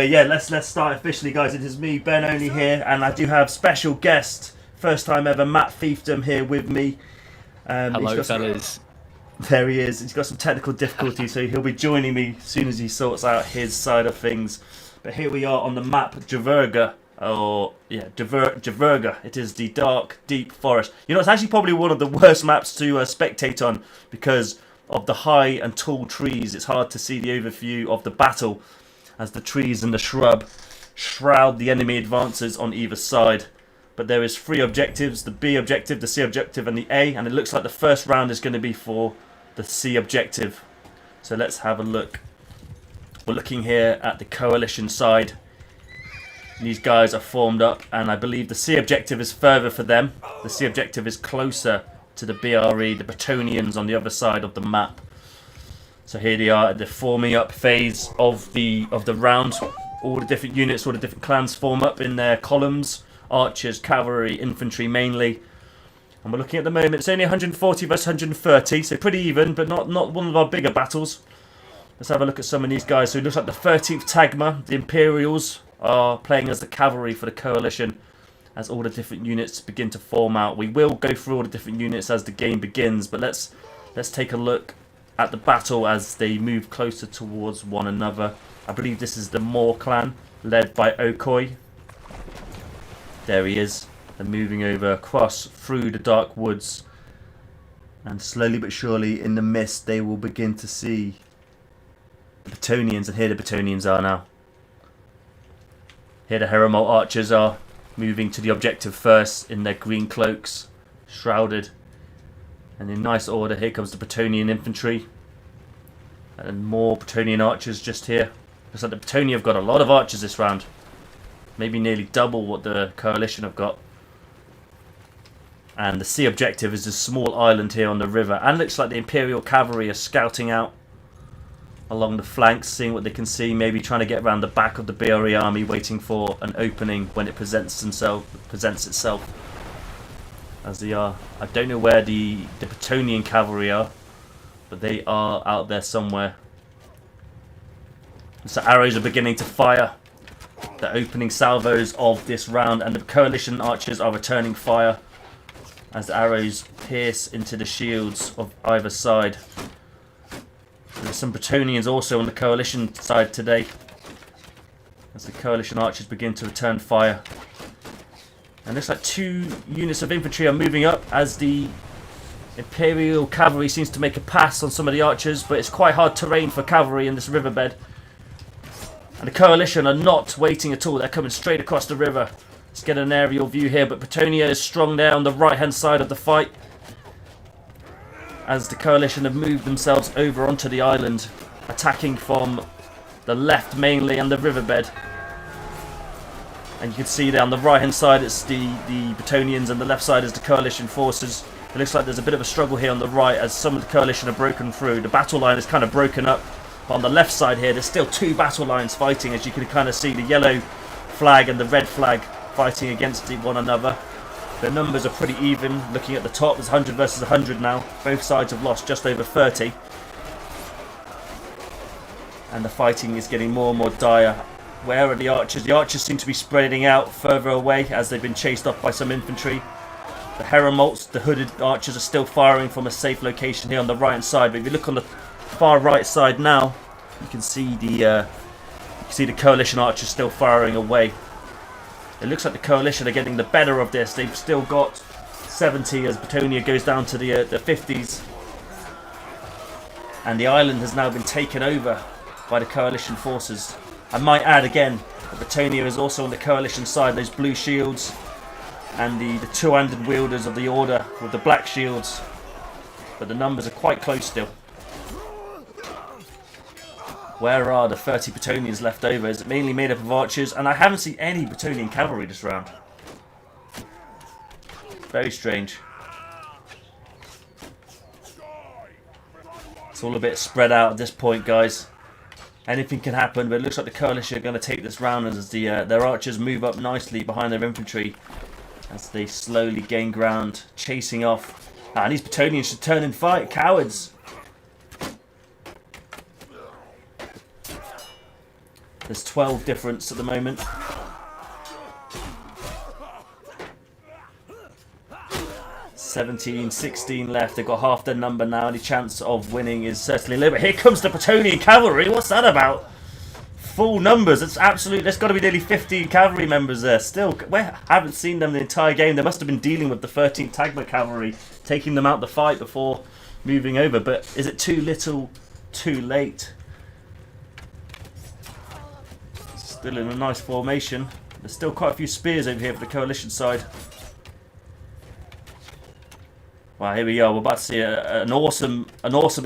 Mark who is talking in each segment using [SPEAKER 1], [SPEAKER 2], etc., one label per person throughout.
[SPEAKER 1] Yeah, let's start officially, guys. It is me, Benoni here, and I do have special guest, first time ever, Matt Fiefdom here with me.
[SPEAKER 2] Hello, fellas.
[SPEAKER 1] There he is. He's got some technical difficulties, so he'll be joining me as soon as he sorts out his side of things. But here we are on the map, Duverger. Duverger. It is the dark, deep forest. You know, it's actually probably one of the worst maps to spectate on because of the high and tall trees. It's hard to see the overview of the battle as the trees and the shrub shroud the enemy advances on either side. But there is 3 objectives: the B objective, the C objective, and the A. And it looks like the first round is going to be for the C objective. So let's have a look. We're looking here at the coalition side. These guys are formed up, and I believe the C objective is further for them. The C objective is closer to the BRE, the Bretonians, on the other side of the map. So here they are at the forming up phase of the round. All the different units, all the different clans form up in their columns. Archers, cavalry, infantry mainly. And we're looking at the moment, it's only 140 versus 130, so pretty even, but not one of our bigger battles. Let's have a look at some of these guys. So it looks like the 13th Tagma, the Imperials, are playing as the cavalry for the coalition as all the different units begin to form out. We will go through all the different units as the game begins, but let's take a look at the battle as they move closer towards one another. I believe this is the Moor clan, led by Okoi. There he is. They're moving over across through the dark woods, and slowly but surely in the mist they will begin to see the Bretonians, and here the Bretonians are now. Here the Heremolt archers are moving to the objective first in their green cloaks, shrouded. And in nice order, here comes the Bretonian infantry. And more Bretonian archers just here. Looks like the Bretonian have got a lot of archers this round. Maybe nearly double what the coalition have got. And the C objective is a small island here on the river. And looks like the Imperial cavalry are scouting out along the flanks, seeing what they can see, maybe trying to get around the back of the BRE army, waiting for an opening when it presents itself. As they are. I don't know where the Bretonian cavalry are, but they are out there somewhere. So arrows are beginning to fire. The opening salvos of this round, and the coalition archers are returning fire as the arrows pierce into the shields of either side. There's some Bretonians also on the coalition side today as the coalition archers begin to return fire. And looks like 2 units of infantry are moving up as the Imperial cavalry seems to make a pass on some of the archers, but it's quite hard terrain for cavalry in this riverbed. And the coalition are not waiting at all, they're coming straight across the river. Let's get an aerial view here, but Bretonia is strong there on the right hand side of the fight as the coalition have moved themselves over onto the island, attacking from the left mainly and the riverbed. And you can see there on the right hand side it's the Bretonians, and the left side is the coalition forces. It looks like there's a bit of a struggle here on the right as some of the coalition are broken through. The battle line is kind of broken up, but on the left side here there's still 2 battle lines fighting, as you can kind of see the yellow flag and the red flag fighting against one another. The numbers are pretty even. Looking at the top, there's 100 versus 100 now. Both sides have lost just over 30. And the fighting is getting more and more dire. Where are the archers? The archers seem to be spreading out further away as they've been chased off by some infantry. The Heremolts, the hooded archers, are still firing from a safe location here on the right hand side. But if you look on the far right side now, you can see the coalition archers still firing away. It looks like the coalition are getting the better of this. They've still got 70 as Bretonia goes down to the 50s. And the island has now been taken over by the coalition forces. I might add again that Bretonia is also on the coalition side. Those blue shields and the two-handed wielders of the order with the black shields. But the numbers are quite close still. Where are the 30 Bretonians left over? Is it mainly made up of archers? And I haven't seen any Bretonian cavalry this round. Very strange. It's all a bit spread out at this point, guys. Anything can happen, but it looks like the coalition are going to take this round as their archers move up nicely behind their infantry as they slowly gain ground, chasing off. And these Bretonians should turn and fight. Cowards. There's 12 difference at the moment. (17, 16 left. They've got half their number now. Any chance of winning is certainly low. But here comes the Bretonian cavalry. What's that about? Full numbers. It's absolute. There's got to be nearly 15 cavalry members there. Still, I haven't seen them the entire game. They must have been dealing with the 13th Tagma cavalry, taking them out the fight before moving over. But is it too little, too late? Still in a nice formation. There's still quite a few spears over here for the coalition side. Wow, here we go. We're about to see an awesome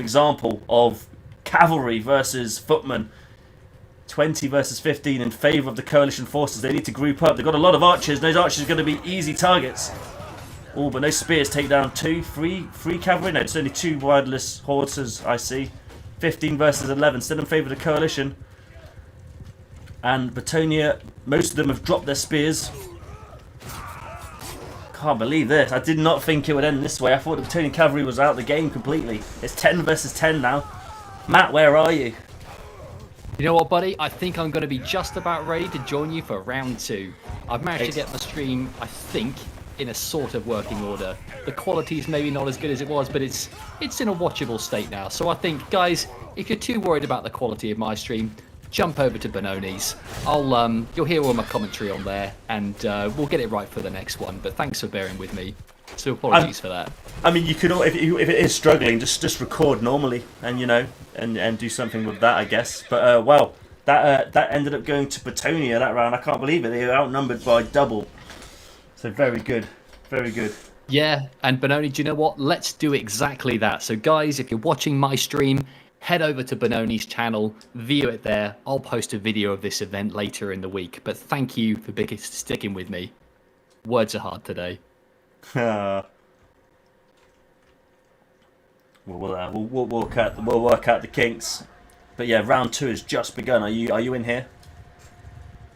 [SPEAKER 1] example of cavalry versus footmen. 20 versus 15 in favour of the coalition forces. They need to group up. They've got a lot of archers. Those archers are going to be easy targets. Oh, but no spears. Take down three cavalry. No, it's only 2 wireless horses, I see. 15 versus 11. Still in favour of the coalition. And Bretonia, most of them have dropped their spears. Can't believe this. I did not think it would end this way. I thought the Bretonian cavalry was out of the game completely. It's 10 versus 10 now. Matt, where are you?
[SPEAKER 2] You know what, buddy? I think I'm going to be just about ready to join you for round 2. I've managed to get my stream, I think, in a sort of working order. The quality's maybe not as good as it was, but it's in a watchable state now. So I think, guys, if you're too worried about the quality of my stream, jump over to Benoni's. You'll hear all my commentary on there, and we'll get it right for the next one. But thanks for bearing with me. So apologies for that.
[SPEAKER 1] I mean, you could, if it is struggling, just record normally, and and do something with that, I guess. But well, that ended up going to Bretonia that round. I can't believe it. They were outnumbered by double. So very good, very good.
[SPEAKER 2] Yeah, and Benoni, do you know what? Let's do exactly that. So guys, if you're watching my stream, head over to Benoni's channel, view it there. I'll post a video of this event later in the week. But thank you for sticking with me. Words are hard today.
[SPEAKER 1] We'll work out the kinks. But yeah, round 2 has just begun. Are you in here?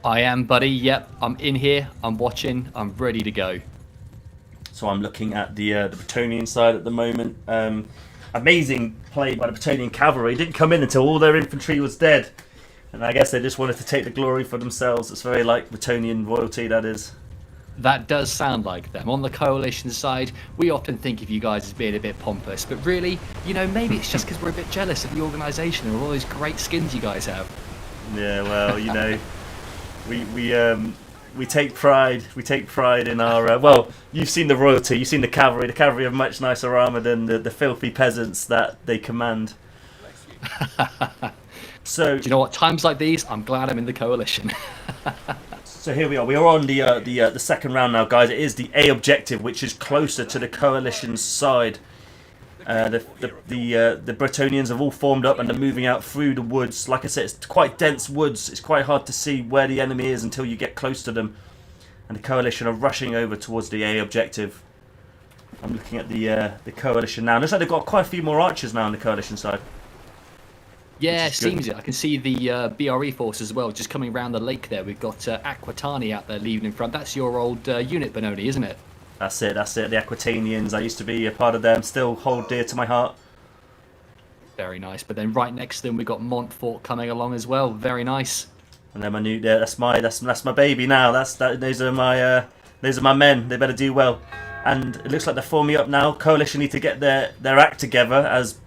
[SPEAKER 2] I am, buddy. Yep, I'm in here. I'm watching. I'm ready to go.
[SPEAKER 1] So I'm looking at the Bretonian side at the moment. Amazing play by the Bretonian cavalry. Didn't come in until all their infantry was dead, and I guess they just wanted to take the glory for themselves. It's very like Bretonian royalty, that is.
[SPEAKER 2] That does sound like them. On the coalition side, we often think of you guys as being a bit pompous, but really, maybe it's just because we're a bit jealous of the organisation and all those great skins you guys have.
[SPEAKER 1] Yeah, well, we take pride. We take pride in our. Well, you've seen the royalty. You've seen the cavalry. The cavalry have much nicer armour than the filthy peasants that they command. So,
[SPEAKER 2] do you know what? Times like these, I'm glad I'm in the coalition.
[SPEAKER 1] So here we are. We are on the second round now, guys. It is the A objective, which is closer to the coalition's side. The Bretonians have all formed up and they're moving out through the woods. Like I said, it's quite dense woods. It's quite hard to see where the enemy is until you get close to them. And the coalition are rushing over towards the A objective. I'm looking at the coalition now. Looks like they've got quite a few more archers now on the coalition side.
[SPEAKER 2] Yeah, it seems it. I can see the BRE force as well, just coming around the lake there. We've got Aquitani out there leaving in front. That's your old unit, Benoni, isn't it?
[SPEAKER 1] That's it. The Aquitanians. I used to be a part of them. Still hold dear to my heart.
[SPEAKER 2] Very nice. But then right next to them, we've got Montfort coming along as well. Very nice.
[SPEAKER 1] And then my new. That's my baby now. Those are my men. They better do well. And it looks like they're forming up now. Coalition need to get their act together as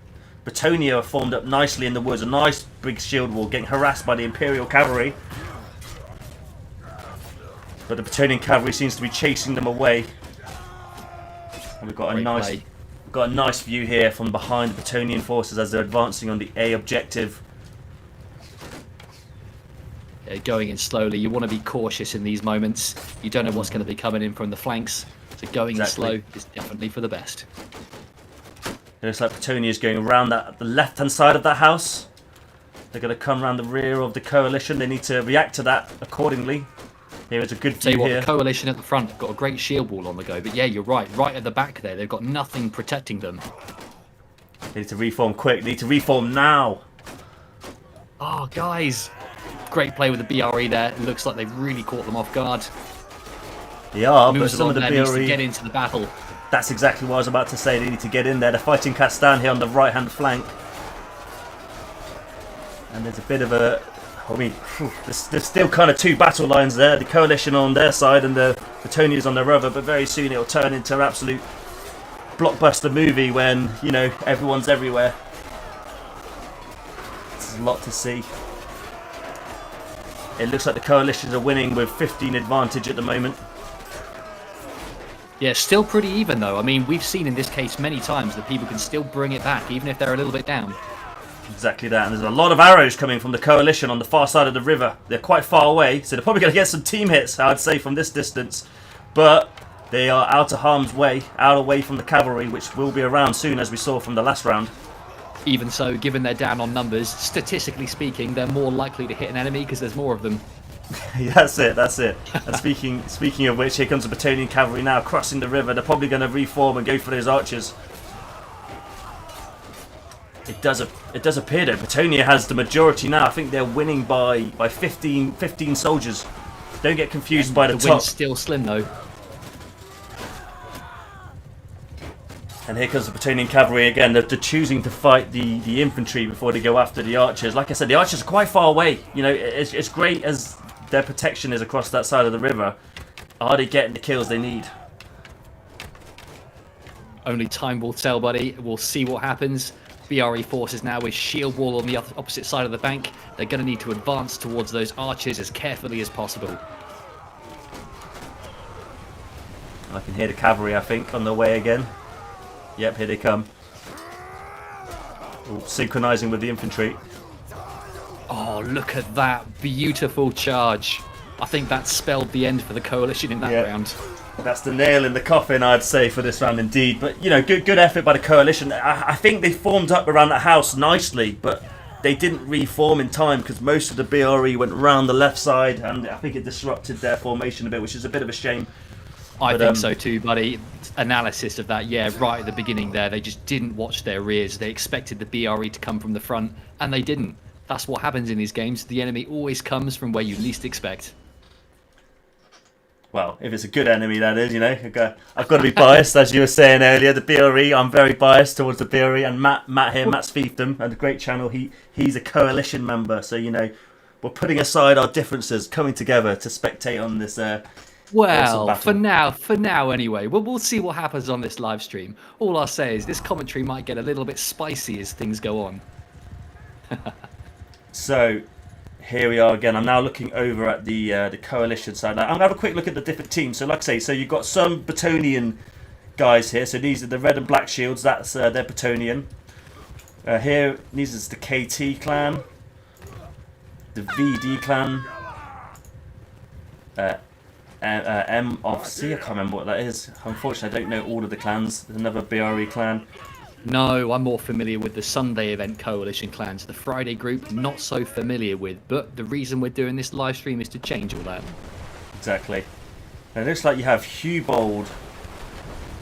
[SPEAKER 1] Bretonia are formed up nicely in the woods. A nice big shield wall, getting harassed by the Imperial cavalry. But the Bretonian cavalry seems to be chasing them away. And we've got a nice view here from behind the Bretonian forces as they're advancing on the A objective.
[SPEAKER 2] Yeah, going in slowly. You want to be cautious in these moments. You don't know what's going to be coming in from the flanks. So going in slow is definitely for the best.
[SPEAKER 1] It looks like Bretonia is going around the left-hand side of that house. They're going to come around the rear of the coalition. They need to react to that accordingly. Here is a good view here.
[SPEAKER 2] The coalition at the front have got a great shield wall on the go. But yeah, you're right. Right at the back there, they've got nothing protecting them.
[SPEAKER 1] They need to reform quick. They need to reform now.
[SPEAKER 2] Oh, guys. Great play with the BRE there. It looks like they've really caught them off guard.
[SPEAKER 1] They are, but some of the BRE
[SPEAKER 2] needs to get into the battle.
[SPEAKER 1] That's exactly what I was about to say. They need to get in there. They're fighting Castan here on the right-hand flank. And there's a bit of a I mean, there's still kind of two battle lines there. The coalition on their side and the Betonians on their other. But very soon it'll turn into an absolute blockbuster movie when, you know, everyone's everywhere. There's a lot to see. It looks like the coalitions are winning with 15 advantage at the moment.
[SPEAKER 2] Yeah, still pretty even though. I mean, we've seen in this case many times that people can still bring it back, even if they're a little bit down.
[SPEAKER 1] Exactly that, and there's a lot of arrows coming from the coalition on the far side of the river. They're quite far away, so they're probably going to get some team hits, I'd say, from this distance. But they are out of harm's way, out away from the cavalry, which will be around soon, as we saw from the last round.
[SPEAKER 2] Even so, given they're down on numbers, statistically speaking, they're more likely to hit an enemy because there's more of them.
[SPEAKER 1] Yeah, that's it. And speaking of which, here comes the Betonian cavalry now, crossing the river. They're probably going to reform and go for those archers. It does appear that Betonia has the majority now. I think they're winning by 15 soldiers. Don't get confused by the top.
[SPEAKER 2] wind's still slim though.
[SPEAKER 1] And here comes the Betonian cavalry again. They're choosing to fight the infantry before they go after the archers. Like I said, the archers are quite far away. You know, it's great as their protection is across that side of the river. Are they getting the kills they need?
[SPEAKER 2] Only time will tell, buddy. We'll see what happens. BRE forces now with shield wall on the opposite side of the bank. They're going to need to advance towards those archers as carefully as possible.
[SPEAKER 1] I can hear the cavalry, I think, on the way again. Yep, here they come. Ooh, synchronizing with the infantry.
[SPEAKER 2] Oh, look at that beautiful charge. I think that spelled the end for the coalition in that round.
[SPEAKER 1] That's the nail in the coffin, I'd say, for this round indeed. But, you know, good effort by the coalition. I think they formed up around that house nicely, but they didn't reform in time because most of the BRE went round the left side, and I think it disrupted their formation a bit, which is a bit of a shame.
[SPEAKER 2] I think so too, buddy. Analysis of that, yeah, right at the beginning there, they just didn't watch their rears. They expected the BRE to come from the front, and they didn't. That's what happens in these games. The enemy always comes from where you least expect.
[SPEAKER 1] Well, if it's a good enemy, that is, you know. I've got to be biased, as you were saying earlier. The BRE, I'm very biased towards the BRE. And Matt here, Matt's Fiefdom, and a great channel. He's a coalition member, so, you know, we're putting aside our differences, coming together to spectate on this.
[SPEAKER 2] Well,
[SPEAKER 1] awesome
[SPEAKER 2] for now anyway. We'll see what happens on this live stream. All I'll say is this commentary might get a little bit spicy as things go on.
[SPEAKER 1] So, here we are again. I'm now looking over at the coalition side. Now, I'm going to have a quick look at the different teams. So, like I say, so you've got some Betonian guys here. So these are the red and black shields. That's their Betonian. Here, these is the KT clan, the VD clan, M of C. I can't remember what that is. Unfortunately, I don't know all of the clans. There's another BRE clan.
[SPEAKER 2] No, I'm more familiar with the Sunday event coalition clans. The Friday group, not so familiar with. But the reason we're doing this live stream is to change all that.
[SPEAKER 1] Exactly. And it looks like you have Hubold.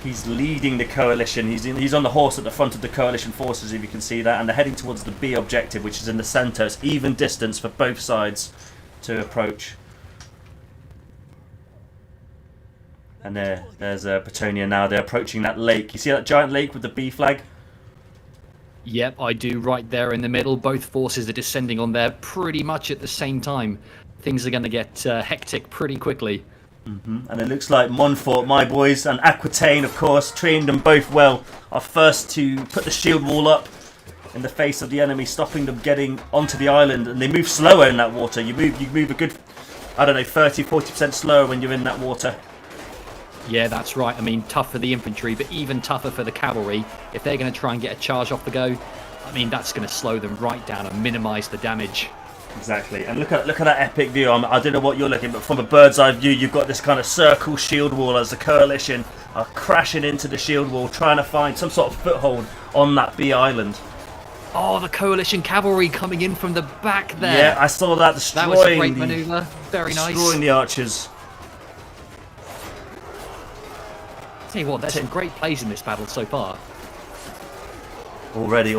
[SPEAKER 1] He's leading the coalition. He's on the horse at the front of the coalition forces, if you can see that. And they're heading towards the B objective, which is in the centre. It's even distance for both sides to approach. And there's Betonia now. They're approaching that lake. You see that giant lake with the B flag?
[SPEAKER 2] Yep, I do, right there in the middle. Both forces are descending on there pretty much at the same time. Things are going to get hectic pretty quickly.
[SPEAKER 1] And it looks like Montfort, my boys, and Aquitaine, of course, trained them both well, are first to put the shield wall up in the face of the enemy, stopping them getting onto the island. And they move slower in that water. You move a good, I don't know, 30-40% slower when you're in that water.
[SPEAKER 2] Yeah, that's right. I mean, tough for the infantry, but even tougher for the cavalry. If they're going to try and get a charge off the go, I mean, that's going to slow them right down and minimise the damage.
[SPEAKER 1] Exactly. And look at that epic view. I don't know what you're looking, but from a bird's eye view, you've got this kind of circle shield wall as the coalition are crashing into the shield wall, trying to find some sort of foothold on that B island.
[SPEAKER 2] Oh, the coalition cavalry coming in from the back there.
[SPEAKER 1] Yeah, I saw that destroying.
[SPEAKER 2] That was a great manoeuvre. Very nice.
[SPEAKER 1] Destroying the archers.
[SPEAKER 2] Tell you what, there's some great plays in this battle so far.
[SPEAKER 1] Already.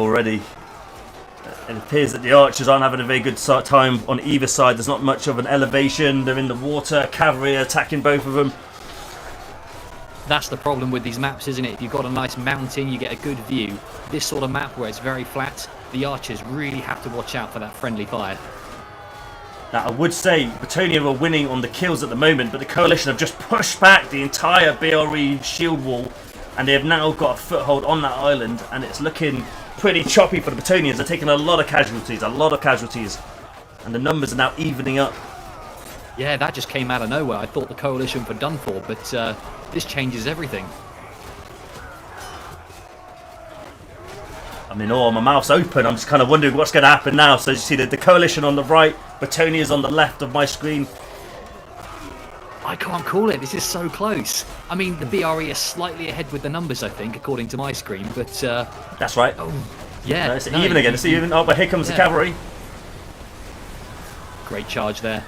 [SPEAKER 1] It appears that the archers aren't having a very good time on either side. There's not much of an elevation. They're in the water. Cavalry attacking both of them.
[SPEAKER 2] That's the problem with these maps, isn't it? If you've got a nice mountain, you get a good view. This sort of map where it's very flat, the archers really have to watch out for that friendly fire.
[SPEAKER 1] Now, I would say Betonia are winning on the kills at the moment, but the Coalition have just pushed back the entire BRE shield wall, and they have now got a foothold on that island, and it's looking pretty choppy for the Betonians. They're taking a lot of casualties, and the numbers are now evening up.
[SPEAKER 2] Yeah, that just came out of nowhere. I thought the Coalition were done for, but this changes everything.
[SPEAKER 1] I mean, oh, my mouth's open. I'm just kind of wondering what's going to happen now. So you see the Coalition on the right, Betonia's on the left of my screen.
[SPEAKER 2] I can't call it. This is so close. I mean, the BRE is slightly ahead with the numbers, I think, according to my screen. But
[SPEAKER 1] that's right.
[SPEAKER 2] Oh, yeah.
[SPEAKER 1] No, it's even again. It's even. Oh, but here comes the cavalry.
[SPEAKER 2] Great charge there.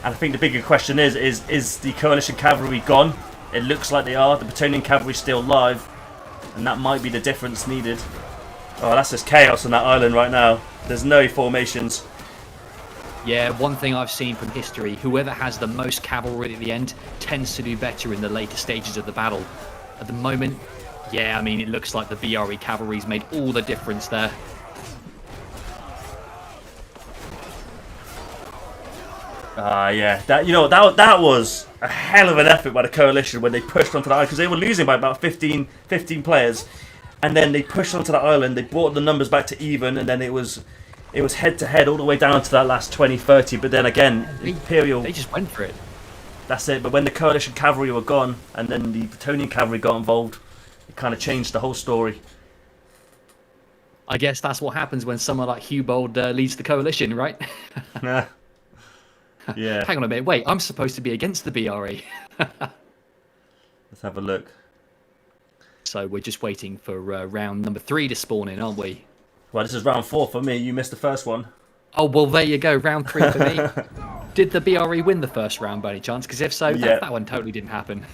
[SPEAKER 1] And I think the bigger question is the Coalition cavalry gone? It looks like they are. The Betonian cavalry still live. And that might be the difference needed. Oh, that's just chaos on that island right now. There's no formations.
[SPEAKER 2] Yeah, one thing I've seen from history, whoever has the most cavalry at the end tends to do better in the later stages of the battle. At the moment, yeah, I mean, it looks like the BRE cavalry's made all the difference there.
[SPEAKER 1] Yeah, that was a hell of an effort by the Coalition when they pushed onto the island, because they were losing by about 15 players, and then they pushed onto the island. They brought the numbers back to even, and then it was head to head all the way down to that last 20-30. But then again, Imperial,
[SPEAKER 2] they just went for it.
[SPEAKER 1] That's it. But when the Coalition cavalry were gone, and then the Betonian cavalry got involved, it kind of changed the whole story.
[SPEAKER 2] I guess that's what happens when someone like Hubold leads the Coalition, right?
[SPEAKER 1] Yeah.
[SPEAKER 2] Hang on a minute. Wait, I'm supposed to be against the BRE.
[SPEAKER 1] Let's have a look.
[SPEAKER 2] So we're just waiting for round number 3 to spawn in, aren't we?
[SPEAKER 1] Well, this is round 4 for me. You missed the first one.
[SPEAKER 2] Oh, well, there you go. Round 3 for me. Did the BRE win the first round by any chance? Because if so,
[SPEAKER 1] yeah.
[SPEAKER 2] that one totally didn't happen.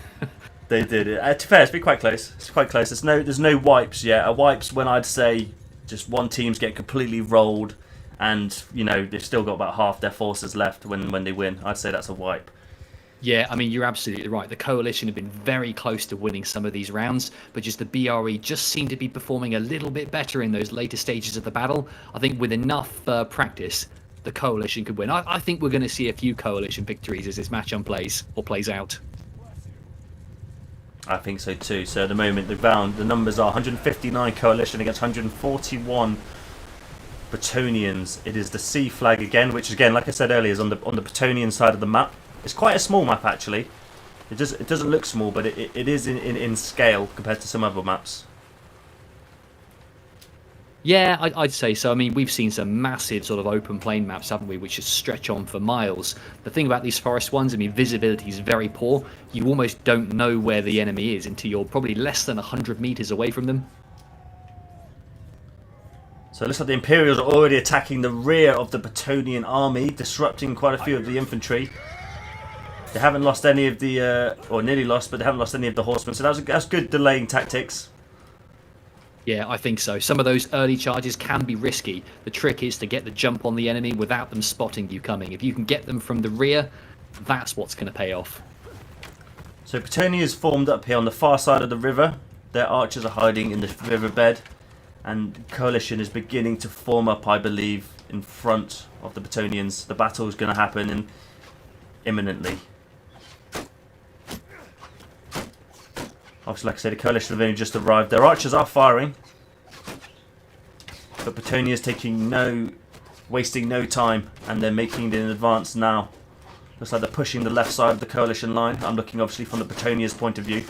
[SPEAKER 1] They did. To be fair, it's been quite close. It's quite close. There's no wipes yet. A wipe's when I'd say just one team's get completely rolled, and they've still got about half their forces left when they win. I'd say that's a wipe.
[SPEAKER 2] Yeah, I mean, you're absolutely right. The Coalition have been very close to winning some of these rounds, but just the BRE just seem to be performing a little bit better in those later stages of the battle. I think with enough practice, the Coalition could win. I think we're going to see a few Coalition victories as this match plays out.
[SPEAKER 1] I think so too. So at the moment, the numbers are 159 Coalition against 141 Betonians. It is the C flag again, which again, like I said earlier, is on the Betonian side of the map. It's quite a small map actually. It doesn't look small, but it is in scale compared to some other maps.
[SPEAKER 2] Yeah, I'd say so. I mean, we've seen some massive sort of open plain maps, haven't we, which just stretch on for miles. The thing about these forest ones, I mean, visibility is very poor. You almost don't know where the enemy is until you're probably less than 100 meters away from them.
[SPEAKER 1] So it looks like the Imperials are already attacking the rear of the Betonian army, disrupting quite a few of the infantry. They haven't lost any of the, or nearly lost, but they haven't lost any of the horsemen. So that's good delaying tactics.
[SPEAKER 2] Yeah, I think so. Some of those early charges can be risky. The trick is to get the jump on the enemy without them spotting you coming. If you can get them from the rear, that's what's going to pay off.
[SPEAKER 1] So Betonia is formed up here on the far side of the river. Their archers are hiding in the riverbed. And Coalition is beginning to form up, I believe, in front of the Betonians. The battle is going to happen imminently. Obviously, like I said, the Coalition have only just arrived. Their archers are firing, but Betonia is wasting no time, and they're making it in advance now. Looks like they're pushing the left side of the Coalition line. I'm looking obviously from the Betonia's point of view.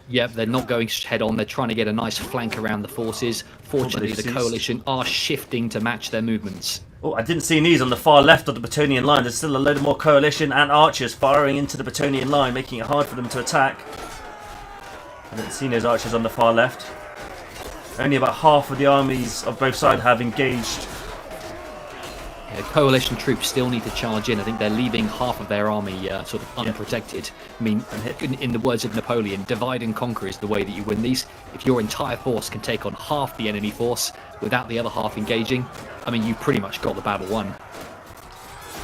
[SPEAKER 2] Yep, they're not going head on. They're trying to get a nice flank around the forces. Fortunately, the Coalition are shifting to match their movements.
[SPEAKER 1] Oh, I didn't see these on the far left of the Betonian line. There's still a load of more Coalition and archers firing into the Betonian line, making it hard for them to attack. I didn't see those archers on the far left. Only about half of the armies of both sides have engaged.
[SPEAKER 2] Yeah, Coalition troops still need to charge in. I think they're leaving half of their army sort of unprotected. I mean, in the words of Napoleon, divide and conquer is the way that you win these. If your entire force can take on half the enemy force without the other half engaging, I mean, you pretty much got the battle won.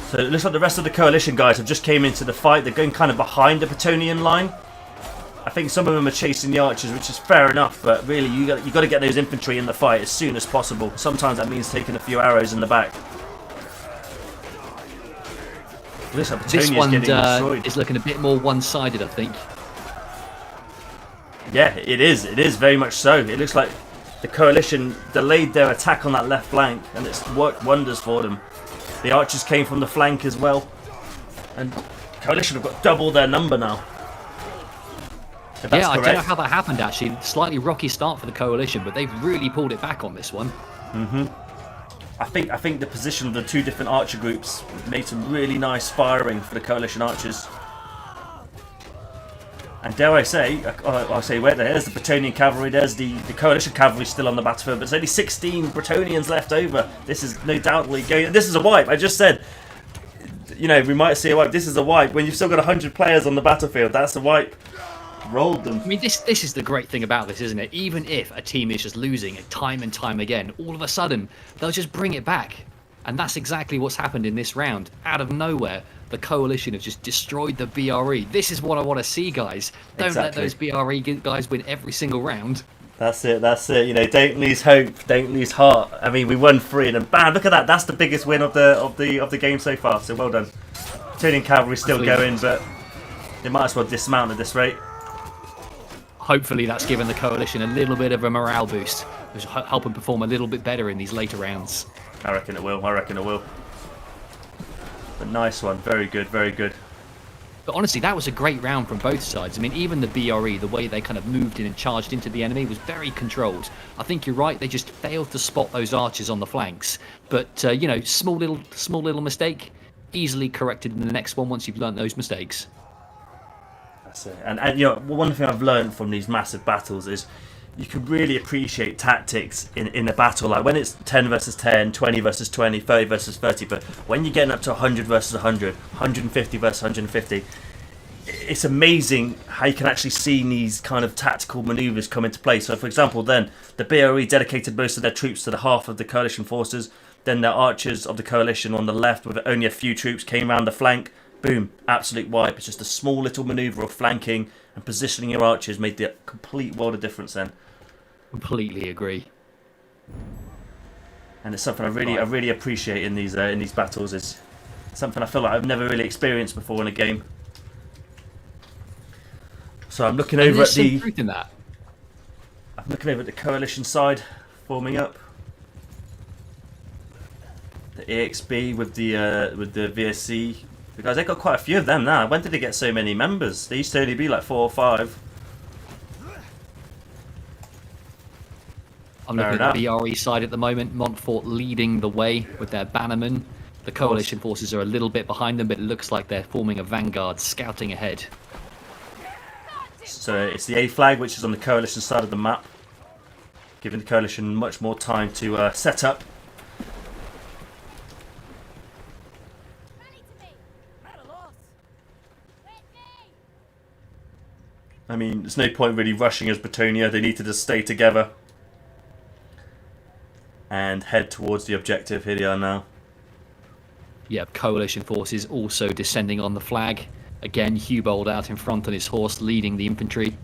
[SPEAKER 1] So it looks like the rest of the Coalition guys have just came into the fight. They're going kind of behind the Betonian line. I think some of them are chasing the archers, which is fair enough, but really you got to get those infantry in the fight as soon as possible. Sometimes that means taking a few arrows in the back. Looks like
[SPEAKER 2] This
[SPEAKER 1] Betonia's
[SPEAKER 2] one
[SPEAKER 1] getting destroyed.
[SPEAKER 2] is looking a bit more one-sided, I think.
[SPEAKER 1] Yeah, it is. It is very much so. It looks like the Coalition delayed their attack on that left flank, and it's worked wonders for them. The archers came from the flank as well, and Coalition have got double their number now. If that's
[SPEAKER 2] Yeah, I don't
[SPEAKER 1] correct.
[SPEAKER 2] know how that happened, actually. Slightly rocky start for the Coalition, but they've really pulled it back on this one.
[SPEAKER 1] I think the position of the two different archer groups made some really nice firing for the Coalition archers. And dare I say, I'll say, wait, there's the Bretonian cavalry, there's the Coalition cavalry still on the battlefield, but there's only 16 Bretonians left over. This is no doubtly going. This is a wipe. I just said, you know, we might see a wipe. This is a wipe. When you've still got 100 players on the battlefield, that's a wipe. Rolled them.
[SPEAKER 2] I mean, this is the great thing about this, isn't it? Even if a team is just losing time and time again, all of a sudden, they'll just bring it back. And that's exactly what's happened in this round. Out of nowhere, the Coalition have just destroyed the BRE. This is what I want to see, guys. Don't let those BRE guys win every single round.
[SPEAKER 1] That's it, that's it. You know, don't lose hope, don't lose heart. I mean, we won 3 and then bam, look at that. That's the biggest win of the game so far. So well done. Bretonian cavalry still going, but they might as well dismount at this rate.
[SPEAKER 2] Hopefully that's given the Coalition a little bit of a morale boost, which will help them perform a little bit better in these later rounds.
[SPEAKER 1] I reckon it will, I reckon it will. But nice one, very good, very good.
[SPEAKER 2] But honestly, that was a great round from both sides. I mean, even the BRE, the way they kind of moved in and charged into the enemy was very controlled. I think you're right, they just failed to spot those archers on the flanks. But, you know, small little mistake, easily corrected in the next one once you've learnt those mistakes.
[SPEAKER 1] That's it. And you know, one thing I've learned from these massive battles is you can really appreciate tactics in a battle. Like when it's 10 versus 10, 20 versus 20, 30 versus 30, but when you're getting up to 100 versus 100, 150 versus 150, it's amazing how you can actually see these kind of tactical maneuvers come into play. So for example, then the BRE dedicated most of their troops to the half of the Coalition forces, then the archers of the Coalition on the left with only a few troops came around the flank. Boom, absolute wipe. It's just a small little manoeuvre of flanking and positioning your archers made the complete world of difference then.
[SPEAKER 2] Completely agree.
[SPEAKER 1] And it's something I really appreciate in these battles. Is something I feel like I've never really experienced before in a game. So I'm looking over at the
[SPEAKER 2] truth in that.
[SPEAKER 1] I'm looking over at the Coalition side forming up. The EXB with the VSC. Because they've got quite a few of them now. When did they get so many members? They used to only be like 4 or 5.
[SPEAKER 2] I'm looking at the BRE side at the moment. Montfort leading the way with their bannermen. The Coalition forces are a little bit behind them, but it looks like they're forming a vanguard, scouting ahead.
[SPEAKER 1] So it's the A flag, which is on the Coalition side of the map, giving the Coalition much more time to set up. I mean, there's no point really rushing as Bretonia. They need to just stay together and head towards the objective. Here they are now.
[SPEAKER 2] Yep, Coalition forces also descending on the flag. Again, Hubold out in front on his horse, leading the infantry.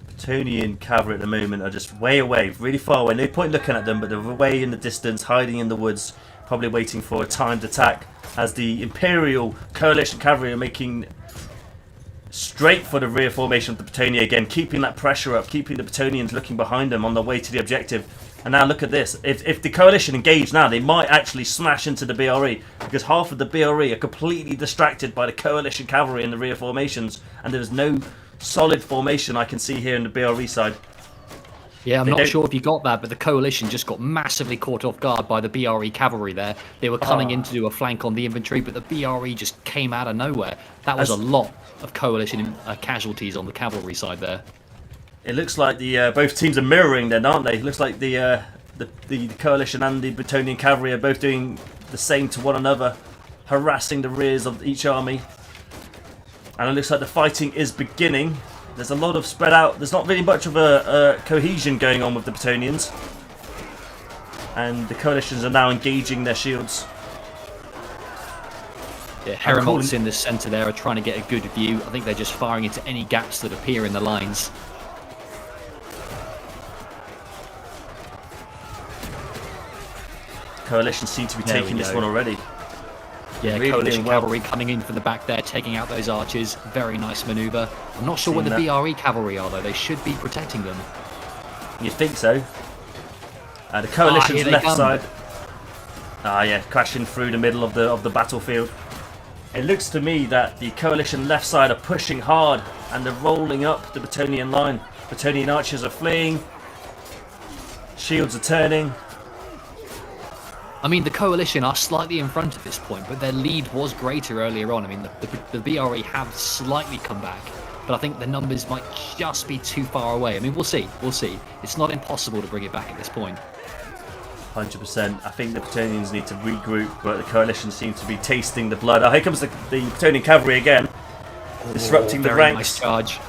[SPEAKER 1] Bretonian cavalry at the moment are just way away, really far away. No point looking at them, but they're way in the distance, hiding in the woods, probably waiting for a timed attack. As the Imperial Coalition cavalry are making straight for the rear formation of the Bretonia again, keeping that pressure up, keeping the Bretonians looking behind them on their way to the objective. And now look at this. If the Coalition engage now, they might actually smash into the BRE, because half of the BRE are completely distracted by the Coalition cavalry in the rear formations, and there's no solid formation I can see here in the BRE side.
[SPEAKER 2] Yeah, I'm not sure if you got that, but the Coalition just got massively caught off guard by the BRE cavalry there. They were coming in to do a flank on the infantry, but the BRE just came out of nowhere. That was a lot of Coalition casualties on the cavalry side there.
[SPEAKER 1] It looks like the both teams are mirroring then, aren't they? It looks like the Coalition and the Bretonian cavalry are both doing the same to one another, harassing the rears of each army. And it looks like the fighting is beginning. There's a lot of spread out. There's not really much of a cohesion going on with the Bretonians. And the Coalitions are now engaging their shields.
[SPEAKER 2] Yeah, Heramont's in the centre there are trying to get a good view. I think they're just firing into any gaps that appear in the lines.
[SPEAKER 1] Coalition seem to be taking this one already.
[SPEAKER 2] Yeah,
[SPEAKER 1] Really
[SPEAKER 2] coalition
[SPEAKER 1] doing well.
[SPEAKER 2] cavalry coming in from the back there, taking out those archers. Very nice manoeuvre. I'm not sure where the
[SPEAKER 1] Seen that.
[SPEAKER 2] BRE cavalry are, though. They should be protecting them.
[SPEAKER 1] You think so? The coalition's
[SPEAKER 2] here they
[SPEAKER 1] left
[SPEAKER 2] come.
[SPEAKER 1] side. Yeah, crashing through the middle of the battlefield. It looks to me that the coalition left side are pushing hard and they're rolling up the Benoni line. Benoni archers are fleeing. Shields are turning.
[SPEAKER 2] I mean, the coalition are slightly in front at this point, but their lead was greater earlier on. I mean, the BRE have slightly come back, but I think the numbers might just be too far away. I mean, we'll see. We'll see. It's not impossible to bring it back at this point.
[SPEAKER 1] 100%. I think the Bretonians need to regroup, but the coalition seems to be tasting the blood. Oh, here comes the Bretonian cavalry again, disrupting the
[SPEAKER 2] Very
[SPEAKER 1] ranks.
[SPEAKER 2] nice charge.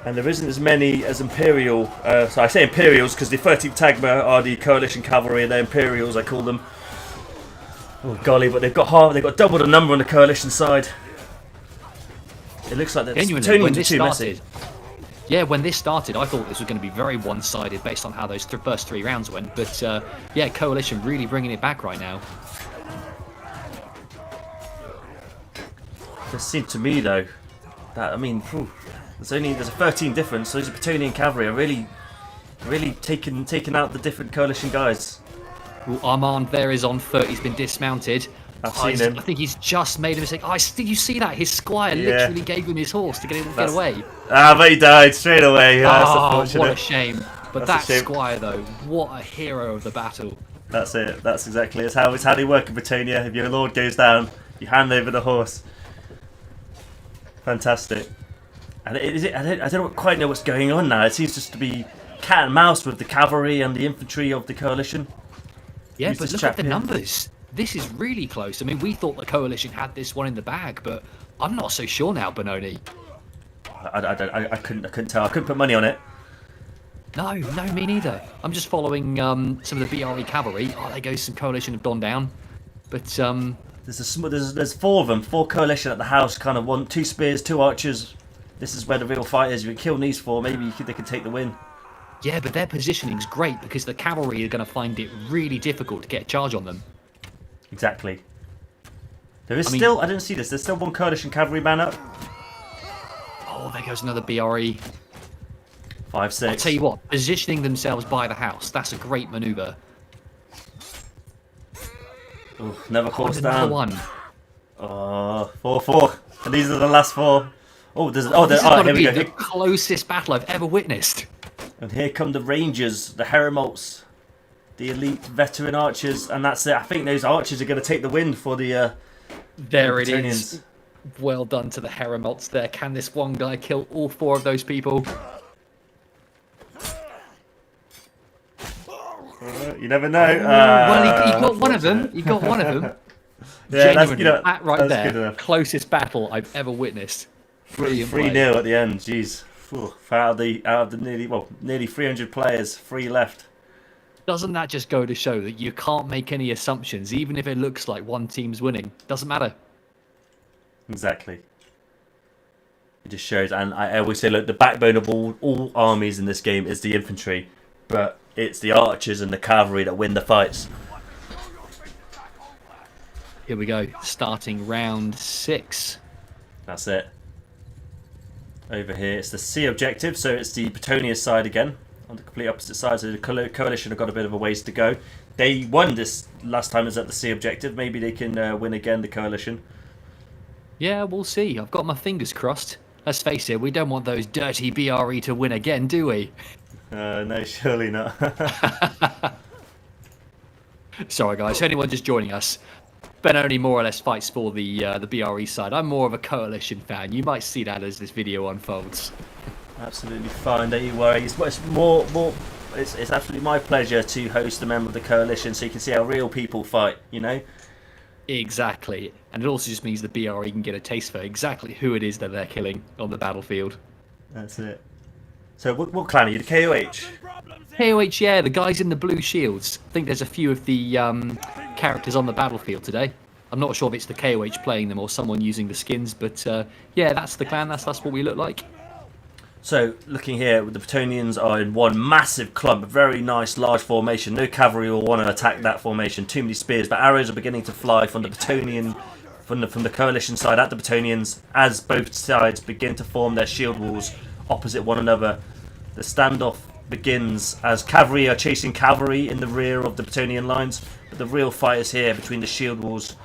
[SPEAKER 1] And there isn't as many as Imperial. So I say Imperials because the 13th Tagma are the coalition cavalry, and they're Imperials, I call them. Oh golly, but they've got double the number on the coalition side. It looks like the
[SPEAKER 2] Genuinely, when
[SPEAKER 1] Bretonians are
[SPEAKER 2] this
[SPEAKER 1] too
[SPEAKER 2] started,
[SPEAKER 1] messy.
[SPEAKER 2] yeah, when this started, I thought this was going to be very one-sided based on how those first 3 rounds went. But yeah, coalition really bringing it back right now.
[SPEAKER 1] It seemed to me though that there's a 13 difference. So those Bretonian cavalry are really taking out the different coalition guys.
[SPEAKER 2] Well, Armand there is on foot. He's been dismounted.
[SPEAKER 1] I've seen him.
[SPEAKER 2] I think he's just made a mistake. Did you see that? His squire
[SPEAKER 1] Yeah.
[SPEAKER 2] literally gave him his horse to get away.
[SPEAKER 1] But he died straight away. That's unfortunate.
[SPEAKER 2] What a shame. But
[SPEAKER 1] That's
[SPEAKER 2] that
[SPEAKER 1] a shame.
[SPEAKER 2] squire, though, what a hero of the battle.
[SPEAKER 1] That's it. That's exactly it. It's how they work in Bretonia. If your lord goes down, you hand over the horse. Fantastic. And I don't quite know what's going on now. It seems just to be cat and mouse with the cavalry and the infantry of the coalition.
[SPEAKER 2] Yeah,
[SPEAKER 1] Who's
[SPEAKER 2] but
[SPEAKER 1] this
[SPEAKER 2] look
[SPEAKER 1] chap
[SPEAKER 2] at the
[SPEAKER 1] here?
[SPEAKER 2] numbers. This is really close. I mean, we thought the coalition had this one in the bag, but I'm not so sure now, Benoni.
[SPEAKER 1] I couldn't tell. I couldn't put money on it.
[SPEAKER 2] No, me neither. I'm just following some of the BRE cavalry. There goes some coalition have gone down. But
[SPEAKER 1] There's 4 of them. 4 coalition at the house. Kind of 2 spears, 2 archers. This is where the real fight is. You can kill these 4. Maybe they can take the win.
[SPEAKER 2] yeah, but their positioning's great because the cavalry are going to find it really difficult to get a charge on them.
[SPEAKER 1] Exactly. There is still. I didn't see this. There's still 1 coalition cavalry man up.
[SPEAKER 2] Oh, there goes another BRE.
[SPEAKER 1] 5, 6.
[SPEAKER 2] I'll tell you what, positioning themselves by the house, that's a great manoeuvre.
[SPEAKER 1] Never forced
[SPEAKER 2] Another
[SPEAKER 1] down.
[SPEAKER 2] one.
[SPEAKER 1] 4, 4. And these are the last 4. Oh,
[SPEAKER 2] This has got to
[SPEAKER 1] here we
[SPEAKER 2] be
[SPEAKER 1] go.
[SPEAKER 2] the closest battle I've ever witnessed.
[SPEAKER 1] And here come the Rangers, the Heremolts, the elite veteran archers, and that's it. I think those archers are going to take the win for the
[SPEAKER 2] There it
[SPEAKER 1] Bretonians.
[SPEAKER 2] is. Well done to the Heremolts there. Can this one guy kill all 4 of those people?
[SPEAKER 1] You never know.
[SPEAKER 2] Well, he got one of them. He got one of them.
[SPEAKER 1] Yeah, that's,
[SPEAKER 2] Genuinely, that right
[SPEAKER 1] that's good
[SPEAKER 2] there,
[SPEAKER 1] enough.
[SPEAKER 2] closest battle I've ever witnessed. Brilliant play.
[SPEAKER 1] 3-0 at the end. Jeez. Out of the nearly 300 players, 3 left.
[SPEAKER 2] Doesn't that just go to show that you can't make any assumptions, even if it looks like one team's winning? Doesn't matter.
[SPEAKER 1] Exactly. It just shows, and I always say, look, the backbone of all armies in this game is the infantry, but it's the archers and the cavalry that win the fights.
[SPEAKER 2] Here we go, starting round 6.
[SPEAKER 1] That's it. Over here, it's the C objective, so it's the Bretonia side again, on the complete opposite side. So the coalition have got a bit of a ways to go. They won this last time. Is at the C objective. Maybe they can win again. The coalition.
[SPEAKER 2] Yeah, we'll see. I've got my fingers crossed. Let's face it, we don't want those dirty BRE to win again, do we?
[SPEAKER 1] No, surely not.
[SPEAKER 2] Sorry, guys. Anyone just joining us? Benoni more or less fights for the BRE side. I'm more of a coalition fan. You might see that as this video unfolds.
[SPEAKER 1] Absolutely fine. Don't you worry. It's more. It's absolutely my pleasure to host a member of the coalition, so you can see how real people fight. You know.
[SPEAKER 2] Exactly, and it also just means the BRE can get a taste for exactly who it is that they're killing on the battlefield.
[SPEAKER 1] That's it. So what clan are you? The KOH?
[SPEAKER 2] KOH, yeah, the guys in the blue shields. I think there's a few of the characters on the battlefield today. I'm not sure if it's the KOH playing them or someone using the skins, but yeah, that's the clan. That's what we look like.
[SPEAKER 1] So, looking here, the Bretonnians are in one massive clump, very nice, large formation. No cavalry will want to attack that formation. Too many spears, but arrows are beginning to fly from the Bretonnian, from the coalition side at the Bretonnians, as both sides begin to form their shield walls opposite one another. The standoff begins as cavalry are chasing cavalry in the rear of the Bretonnian lines, but the real fight is here between the shield walls.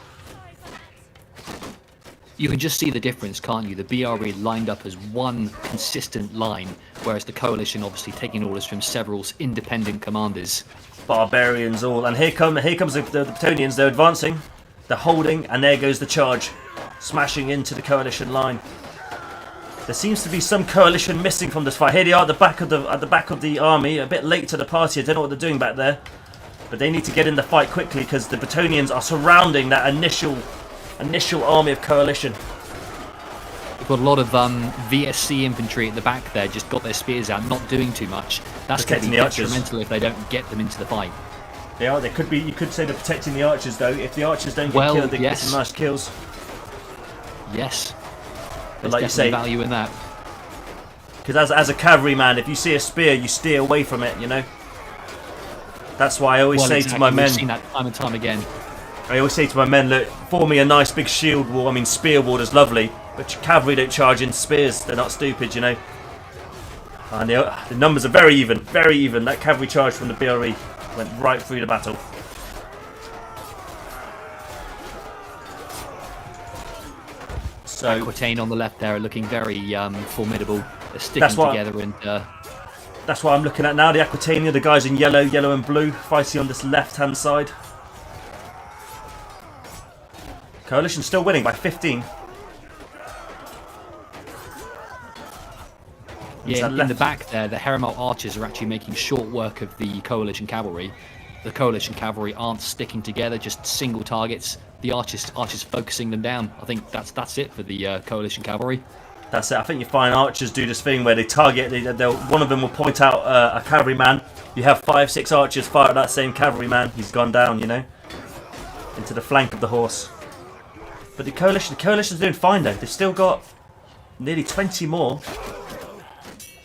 [SPEAKER 2] You can just see the difference, can't you? The BRE lined up as one consistent line, whereas the coalition obviously taking orders from several independent commanders.
[SPEAKER 1] Barbarians all, and here comes the Bretonnians. They're advancing, they're holding, and there goes the charge, smashing into the coalition line. There seems to be some coalition missing from this fight. Here they are at the back of the army, a bit late to the party. I don't know what they're doing back there, but they need to get in the fight quickly because the Bretonnians are surrounding that initial army of coalition.
[SPEAKER 2] We've got a lot of VSC infantry at the back there, just got their spears out, not doing too much. That's going to be detrimental if they don't get them into the fight.
[SPEAKER 1] They are. They could be. You could say they're protecting the archers, though. If the archers don't get killed, they get some nice kills.
[SPEAKER 2] Yes.
[SPEAKER 1] But like you say,
[SPEAKER 2] value in that.
[SPEAKER 1] Because as a cavalryman, if you see a spear, you steer away from it. You know. That's why I always say to my men.
[SPEAKER 2] We've seen that time and time again.
[SPEAKER 1] I always say to my men, look, form me a nice big shield wall. I mean, spear wall is lovely, but cavalry don't charge in spears. They're not stupid, you know. And the numbers are very even, very even. That cavalry charge from the BRE went right through the battle. So
[SPEAKER 2] Aquitaine on the left there are looking very formidable. They're sticking together and.
[SPEAKER 1] That's what I'm looking at now. The Aquitania, the guys in yellow and blue, fighting on this left-hand side. Coalition still winning by 15.
[SPEAKER 2] Yeah, in the back there, the Heremalt archers are actually making short work of the coalition cavalry. The coalition cavalry aren't sticking together, just single targets. The archers focusing them down. I think that's it for the coalition cavalry.
[SPEAKER 1] That's it. I think you find archers do this thing where they target. One of them will point out a cavalryman. You have 5-6 archers fire at that same cavalryman. He's gone down, you know, into the flank of the horse. But the coalition's doing fine though. They've still got nearly 20 more.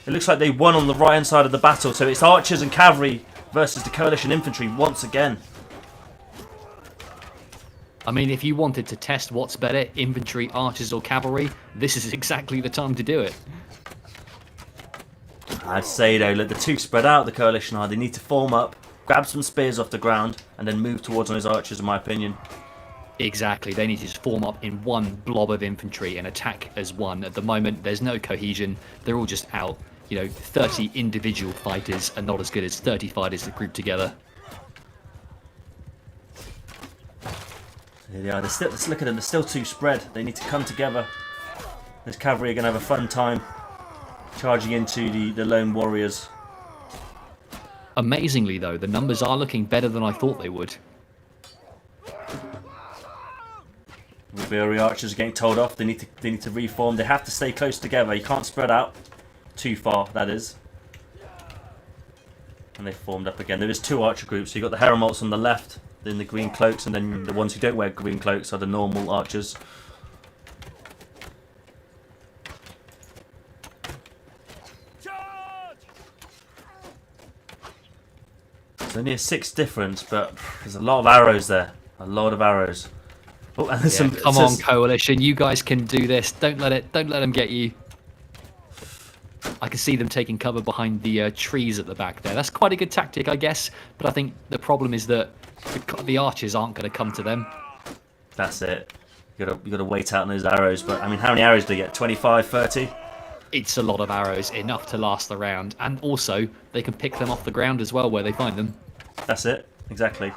[SPEAKER 1] It looks like they won on the right hand side of the battle. So it's archers and cavalry versus the coalition infantry once again.
[SPEAKER 2] I mean, if you wanted to test what's better, infantry, archers or cavalry, this is exactly the time to do it.
[SPEAKER 1] I'd say though, look, they're too spread out, the coalition are. They need to form up, grab some spears off the ground, and then move towards those archers, in my opinion.
[SPEAKER 2] Exactly, they need to just form up in one blob of infantry and attack as one. At the moment, there's no cohesion. They're all just out. You know, 30 individual fighters are not as good as 30 fighters that group together.
[SPEAKER 1] Here they are. Let's look at them. They're still too spread. They need to come together. This cavalry are going to have a fun time charging into the lone warriors.
[SPEAKER 2] Amazingly, though, the numbers are looking better than I thought they would.
[SPEAKER 1] The BRE archers are getting told off. They need to reform. They have to stay close together. You can't spread out too far. That is. And they formed up again. There is 2 archer groups. So you've got the Heremalts on the left, then the green cloaks, and then the ones who don't wear green cloaks are the normal archers. It's only a 6 difference, but there's a lot of arrows there. A lot of arrows. Oh, and there's
[SPEAKER 2] come on, coalition! You guys can do this. Don't let them get you. I can see them taking cover behind the trees at the back there. That's quite a good tactic, I guess. But I think the problem is that the archers aren't going to come to them.
[SPEAKER 1] That's it. You got to wait out on those arrows. But I mean, how many arrows do you get? 25, 30?
[SPEAKER 2] It's a lot of arrows, enough to last the round. And also, they can pick them off the ground as well where they find them.
[SPEAKER 1] That's it. Exactly.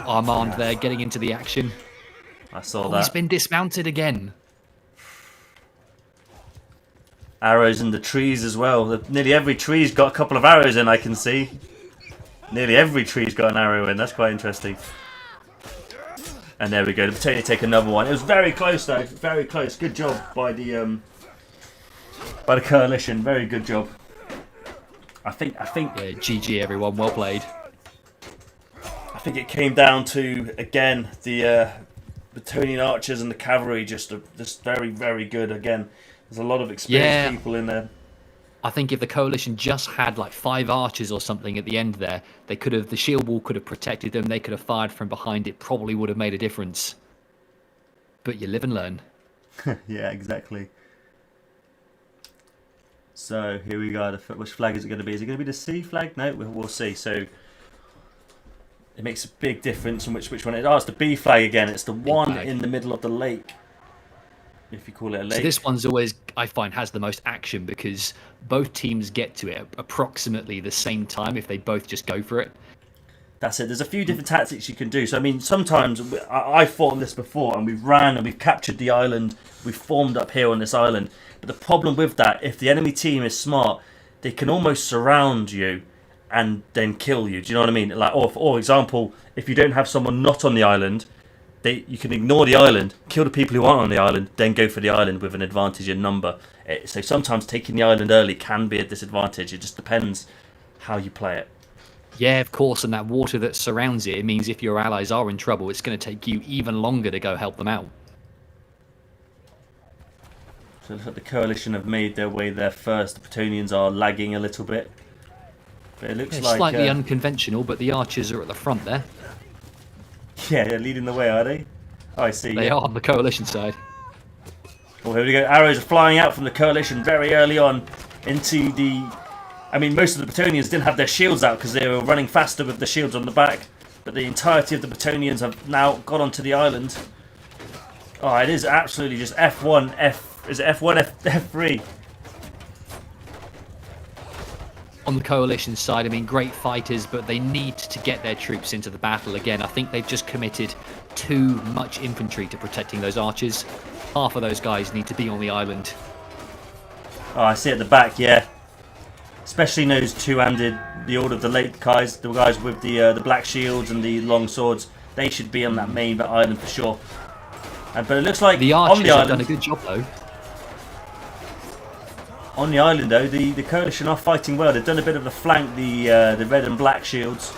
[SPEAKER 2] Armand there getting into the action.
[SPEAKER 1] I saw that.
[SPEAKER 2] He's been dismounted again.
[SPEAKER 1] Arrows in the trees as well. Nearly every tree's got a couple of arrows in, I can see. Nearly every tree's got an arrow in. That's quite interesting. And there we go. The Bretonnians take another one. It was very close though. Very close. Good job by the coalition. Very good job. I think.
[SPEAKER 2] Yeah, GG everyone. Well played.
[SPEAKER 1] I think it came down to, again, the Bretonnian archers and the cavalry just very, very good. Again, There's a lot of experienced
[SPEAKER 2] Yeah.
[SPEAKER 1] people in there.
[SPEAKER 2] I think if the coalition just had like 5 archers or something at the end there, the shield wall could have protected them. They could have fired from behind. It probably would have made a difference. But you live and learn.
[SPEAKER 1] Yeah, exactly. So here we go. Which flag is it going to be? Is it going to be the C flag? No, we'll see. So it makes a big difference in which one it is. Oh, it's the B flag again. It's the one in the middle of the lake. If you call it a lake.
[SPEAKER 2] So this one's always, I find, has the most action because both teams get to it approximately the same time if they both just go for it.
[SPEAKER 1] That's it. There's a few different tactics you can do. So, I mean, sometimes I've fought on this before and we've ran and we've captured the island. We've formed up here on this island. But the problem with that, if the enemy team is smart, they can almost surround you and then kill you. Do you know what I mean? Like, or for example, if you don't have someone not on the island, you can ignore the island, kill the people who aren't on the island, then go for the island with an advantage in number. So sometimes taking the island early can be a disadvantage. It just depends how you play it.
[SPEAKER 2] Yeah, of course, and that water that surrounds it means if your allies are in trouble, it's going to take you even longer to go help them out.
[SPEAKER 1] So it looks like the coalition have made their way there first. The Petonians are lagging a little bit. But it looks
[SPEAKER 2] It's
[SPEAKER 1] like...
[SPEAKER 2] slightly unconventional, but the archers are at the front there.
[SPEAKER 1] Yeah, they're leading the way, are they? Oh, I see.
[SPEAKER 2] They are on the coalition side.
[SPEAKER 1] Oh, here we go. Arrows are flying out from the coalition very early on into the... I mean, most of the Petonians didn't have their shields out because they were running faster with the shields on the back. But the entirety of the Petonians have now got onto the island. Oh, it is absolutely just F1, Is it F1, F3?
[SPEAKER 2] On the coalition side, I mean, great fighters, but they need to get their troops into the battle again. I think they've just committed too much infantry to protecting those archers. Half of those guys need to be on the island.
[SPEAKER 1] Oh, I see at the back, yeah. Especially those two-handed, the Order of the Lake guys, the guys with the black shields and the long swords. They should be on that main island for sure. But it looks like
[SPEAKER 2] the
[SPEAKER 1] on the
[SPEAKER 2] archers have
[SPEAKER 1] island,
[SPEAKER 2] done a good job though.
[SPEAKER 1] On the island, though, the coalition are fighting well. They've done a bit of a flank, the red and black shields.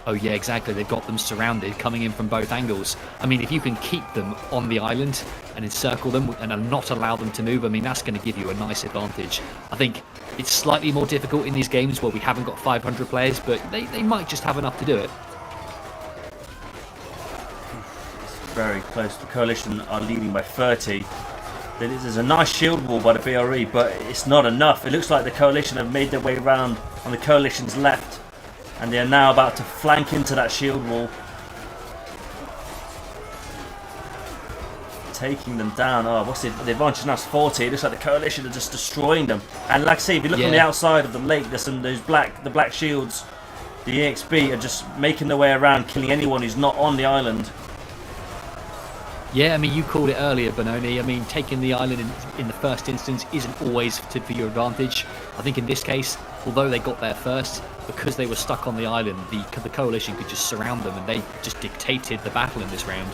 [SPEAKER 2] Oh yeah, exactly. They've got them surrounded, coming in from both angles. I mean, if you can keep them on the island and encircle them and not allow them to move, I mean, that's going to give you a nice advantage. I think it's slightly more difficult in these games where we haven't got 500 players, but they might just have enough to do it.
[SPEAKER 1] Very close. The coalition are leading by 30. There's a nice shield wall by the BRE, but it's not enough. It looks like the coalition have made their way around on the coalition's left, and they are now about to flank into that shield wall, taking them down. Oh, what's the advantage now? It's 40. It looks like the coalition are just destroying them. And like I say, if you look on the outside of the lake, there's the black shields. The EXP are just making their way around, killing anyone who's not on the island.
[SPEAKER 2] Yeah, I mean, you called it earlier, Benoni. I mean, taking the island in the first instance isn't always for your advantage. I think in this case, although they got there first, because they were stuck on the island, the coalition could just surround them, and they just dictated the battle in this round.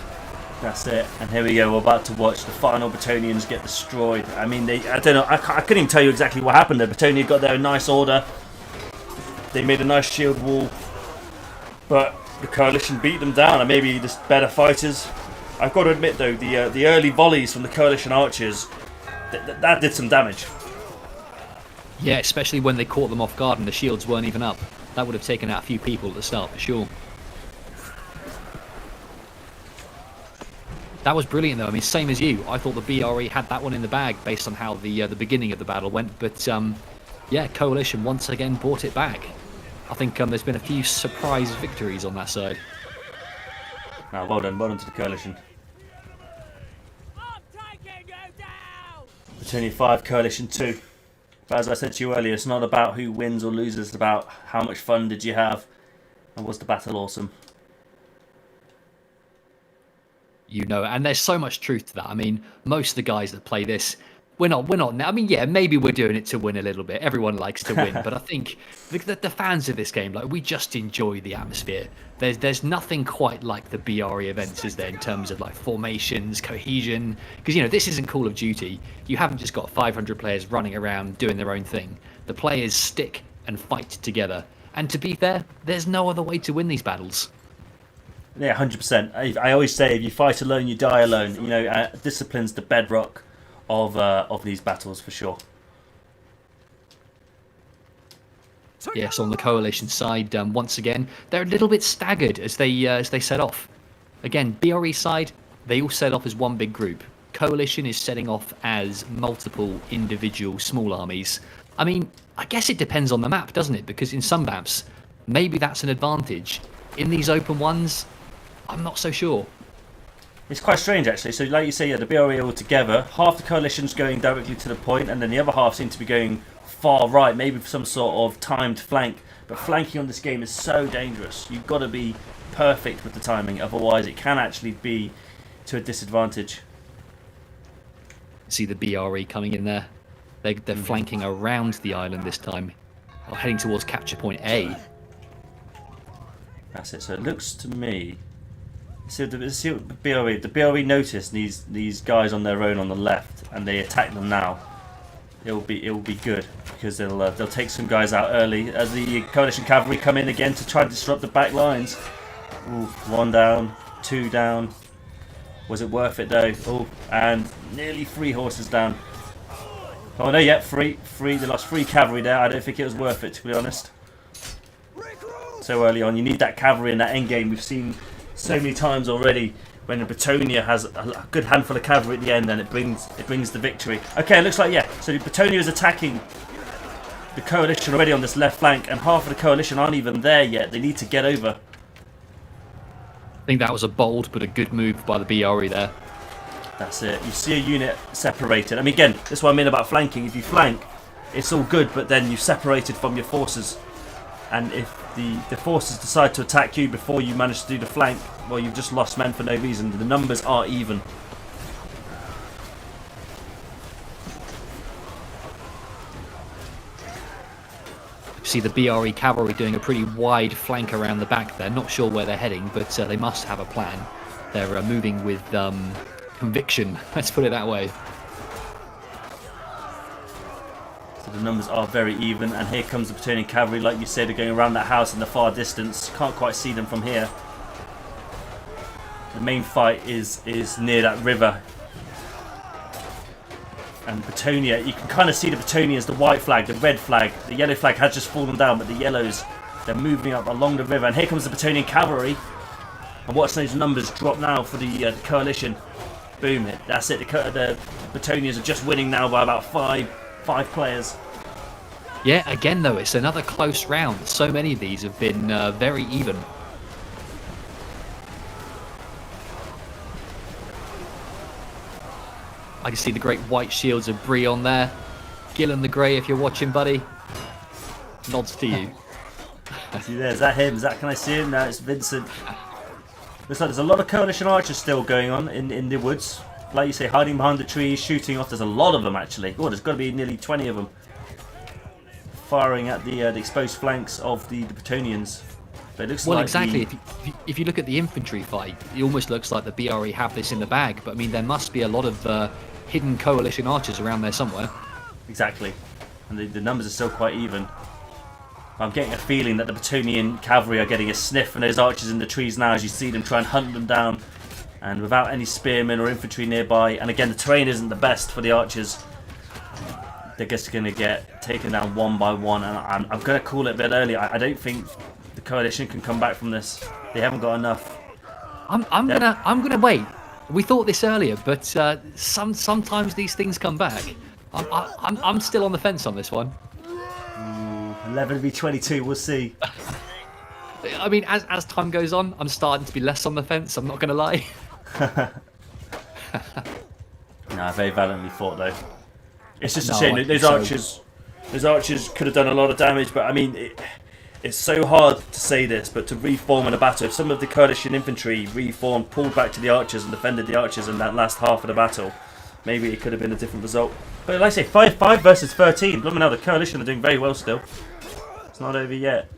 [SPEAKER 1] That's it. And here we go. We're about to watch the final Betonians get destroyed. I mean, I don't know. I couldn't even tell you exactly what happened. The Betonia got there in nice order. They made a nice shield wall, but the coalition beat them down, and maybe just better fighters. I've got to admit, though, the early volleys from the coalition archers, that did some damage.
[SPEAKER 2] Yeah, especially when they caught them off guard and the shields weren't even up. That would have taken out a few people at the start, for sure. That was brilliant, though. I mean, same as you. I thought the BRE had that one in the bag based on how the beginning of the battle went. But, yeah, Coalition once again brought it back. I think there's been a few surprise victories on that side.
[SPEAKER 1] Now, well done to the coalition. Betonia 5, Coalition 2. But as I said to you earlier, it's not about who wins or loses, it's about how much fun did you have and was the battle awesome.
[SPEAKER 2] You know, and there's so much truth to that. I mean, most of the guys that play this, we're not. I mean, yeah, maybe we're doing it to win a little bit. Everyone likes to win, but I think the fans of this game, like, we just enjoy the atmosphere. There's nothing quite like the BRE events, is there, in terms of like formations, cohesion? Because, you know, this isn't Call of Duty. You haven't just got 500 players running around doing their own thing. The players stick and fight together. And to be fair, there's no other way to win these battles.
[SPEAKER 1] Yeah, 100%. I always say, if you fight alone, you die alone. You know, discipline's the bedrock of these battles for sure.
[SPEAKER 2] Yes, on the coalition side, once again, they're a little bit staggered as they set off. Again, BRE side, they all set off as one big group. Coalition is setting off as multiple individual small armies. I mean, I guess it depends on the map, doesn't it? Because in some maps, maybe that's an advantage. In these open ones, I'm not so sure.
[SPEAKER 1] It's quite strange, actually. So, like you say, yeah, the BRE all together. Half the coalition's going directly to the point, and then the other half seem to be going far right, maybe for some sort of timed flank. But flanking on this game is so dangerous. You've got to be perfect with the timing, otherwise it can actually be to a disadvantage.
[SPEAKER 2] See the BRE coming in there. They're flanking around the island this time, or heading towards capture point A.
[SPEAKER 1] That's it. So it looks to me. See what the BRE noticed these guys on their own on the left, and they attack them now. It will be good because they'll take some guys out early as the coalition cavalry come in again to try to disrupt the back lines. Ooh, 1 down, 2 down. Was it worth it though? Oh, and nearly 3 horses down. Oh no, yeah, 3. They lost 3 cavalry there. I don't think it was worth it, to be honest. So early on, you need that cavalry in that end game. We've seen so many times already when the Bretonia has a good handful of cavalry at the end, and it brings the victory. Okay, it looks like, yeah. So the Bretonia is attacking the coalition already on this left flank, and half of the coalition aren't even there yet. They need to get over.
[SPEAKER 2] I think that was a bold but a good move by the BRE there.
[SPEAKER 1] That's it. You see a unit separated. I mean, again, that's what I mean about flanking. If you flank, it's all good, but then you've separated from your forces. And if the forces decide to attack you before you manage to do the flank, well, you've just lost men for no reason. The numbers are even.
[SPEAKER 2] See the BRE cavalry doing a pretty wide flank around the back there. Not sure where they're heading, but they must have a plan. They're moving with conviction, let's put it that way.
[SPEAKER 1] So the numbers are very even, and here comes the Bretonian cavalry. Like you said, they're going around that house in the far distance. Can't quite see them from here. The main fight is near that river. And Bretonia, you can kind of see the Bretonia as the white flag, the red flag. The yellow flag has just fallen down, but the yellows, they're moving up along the river. And here comes the Bretonian cavalry. And watch those numbers drop now for the coalition. Boom, that's it. The Bretonians are just winning now by about five players.
[SPEAKER 2] Yeah, again though, it's another close round. So many of these have been very even. I can see the great white shields of Brion there. Gillen the Grey, if you're watching, buddy. Nods to you.
[SPEAKER 1] See there, is that him? Can I see him? No, it's Vincent. Looks like there's a lot of coalition archers still going on in the woods. Like you say, hiding behind the trees, shooting off. There's a lot of them actually. Oh, there's got to be nearly 20 of them. Firing at the exposed flanks of the Bretonians. But it looks
[SPEAKER 2] well,
[SPEAKER 1] like
[SPEAKER 2] exactly. If you look at the infantry fight, it almost looks like the BRE have this in the bag. But I mean, there must be a lot of hidden coalition archers around there somewhere.
[SPEAKER 1] Exactly. And the numbers are still quite even. I'm getting a feeling that the Bretonian cavalry are getting a sniff from those archers in the trees now as you see them try and hunt them down. And without any spearmen or infantry nearby, and again the terrain isn't the best for the archers, they're just going to get taken down one by one. And I'm going to call it a bit early. I don't think the coalition can come back from this. They haven't got enough.
[SPEAKER 2] I'm gonna wait. We thought this earlier, but sometimes these things come back. I'm still on the fence on this one.
[SPEAKER 1] 11v22, we'll see.
[SPEAKER 2] I mean, as time goes on, I'm starting to be less on the fence. I'm not gonna lie.
[SPEAKER 1] Nah, very valiantly fought though. It's just a shame that those archers could have done a lot of damage, but I mean, it's so hard to say this, but to reform in a battle, if some of the coalition infantry reformed, pulled back to the archers and defended the archers in that last half of the battle, maybe it could have been a different result. But like I say, 5 versus 13. Look now, the coalition are doing very well still. It's not over yet.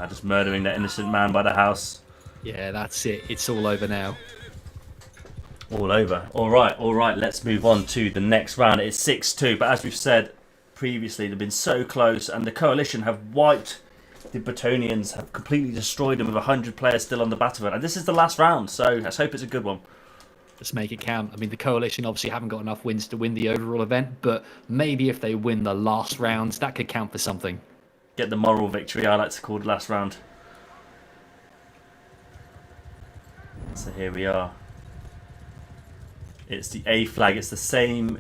[SPEAKER 1] Just murdering that innocent man by the house.
[SPEAKER 2] Yeah, that's it. It's all over now.
[SPEAKER 1] All over. All right. Let's move on to the next round. It's 6-2. But as we've said previously, they've been so close, and the coalition have wiped the Bretonians have completely destroyed them with 100 players still on the battlefield. And this is the last round, so let's hope it's a good one.
[SPEAKER 2] Let's make it count. I mean, the Coalition obviously haven't got enough wins to win the overall event, but maybe if they win the last rounds, that could count for something.
[SPEAKER 1] Get the moral victory, I like to call the last round. So here we are. It's the A flag. It's the same.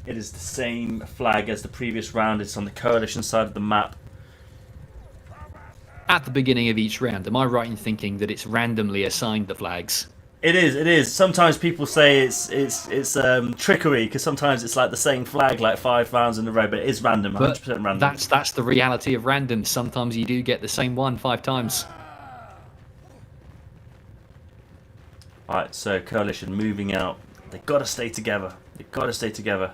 [SPEAKER 1] It is the same flag as the previous round. It's on the Coalition side of the map.
[SPEAKER 2] At the beginning of each round, am I right in thinking that it's randomly assigned the flags?
[SPEAKER 1] It is. It is. Sometimes people say it's trickery because sometimes it's like the same flag like 5 rounds in a row, but it is random, 100% random.
[SPEAKER 2] That's the reality of random. Sometimes you do get the same one 5 times.
[SPEAKER 1] Alright, so Coalition moving out. They've got to stay together. They've got to stay together.